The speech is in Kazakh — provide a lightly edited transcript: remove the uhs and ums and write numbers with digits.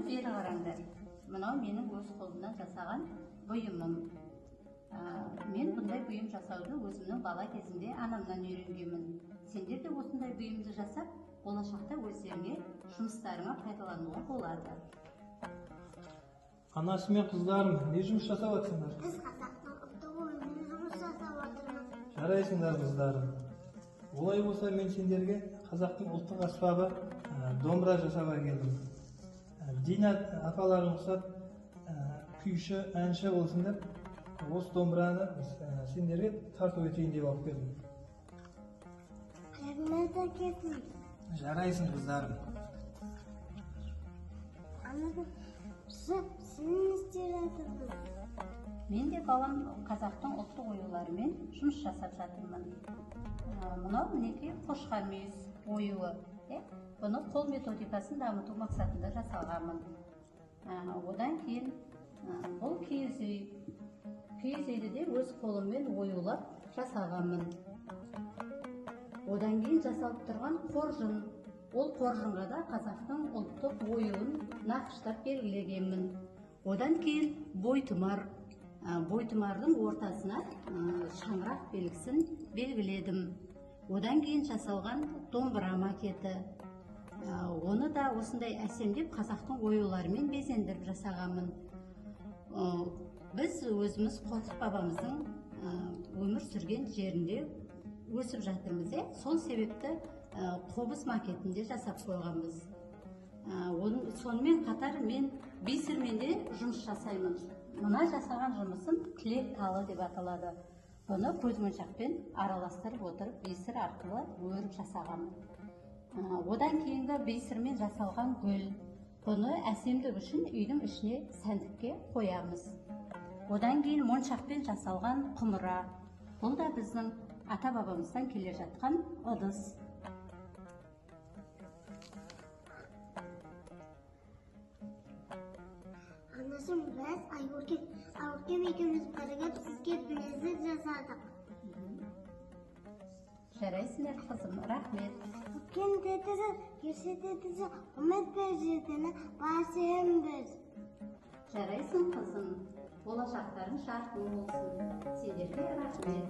бері қараңдар. Мынау менің өз қолымнан жасаған бұйымым. Мен бұндай бұйым жасауды өзімнің бала кезімде анамнан үйренгенмін. Сендер де осындай бұйымды жасап, болашақта өздеріңе жұмыстарыңа пайдалануға болады. Анасы мен қыздарым, не жұмыс жасап жатсыңдар? Біз қазақтың ұлттық ойынын жұмыс жасап жатырмыз. Жарайсыңдар қыздарым. Олай болса мен сендерге қазақтың ұлттық аспабы домбыра жасауға келдім. Дина апаларың ұқсап күйші, әнші болсыңдар. Осы домбыраны сендерге тарту етейін деп алып келдім. Рахмет әкесін. Жарайсың қыздарым. Сен не істеп жатырсың? Мен де балам қазақтың ұлттық оюларымен жұмыс жасап жатырмын. Мынау мінекей қошқар мүйіз оюы. Бұны қол методикасын дамыту мақсатында жасалғанмын. Одан кейін бұл киіз үй. Киіз үйді де өз қолыммен оюлап жасалғанмын. Одан кейін жасалып тұрған қоржын. Ол қоржынға да қазақтың ұлттық оюын нақыштап белгілегенмін. Одан кейін бойтұмар. Бойтұмардың ортасына шаңырақ белгісін белгіледім. Одан кейін жасалған домбыра макеті. Оны да осындай әсемдеп қазақтың оюларымен безендіріп жасағанмын. Біз өзіміз Қортық бабамыздың өмір сүрген жерінде өсіп жатырмыз. Сол себепті қобыз макетінде жасап қойғанбыз. Сонымен қатар мен бисермен де жұмыс жасаймын. Мына жасаған жұмысым тілек талы деп аталады. Бұны көзмоншақпен араластырып отырып бисер арқылы өріп жасағанмын. Одан кейінгі бисермен жасалған гүл. Бұны әсемдік үшін үйдің ішіне сәндікке қоямыз. Одан кейін моншақпен жасалған құмыра. Бұл да біздің ата-бабамыздан келе жатқан ыдыс. Анашым, біз Айөркен екеуміз бірігіп сізге білезік жасадық. Жарайсыңдар қызым, рахмет. Өткен дедісі, керсе дедісі, ұмыт бір жетіні басымбыз. Жарайсың қызым, болашақтарың жарқын болсын. Сендерге рахмет.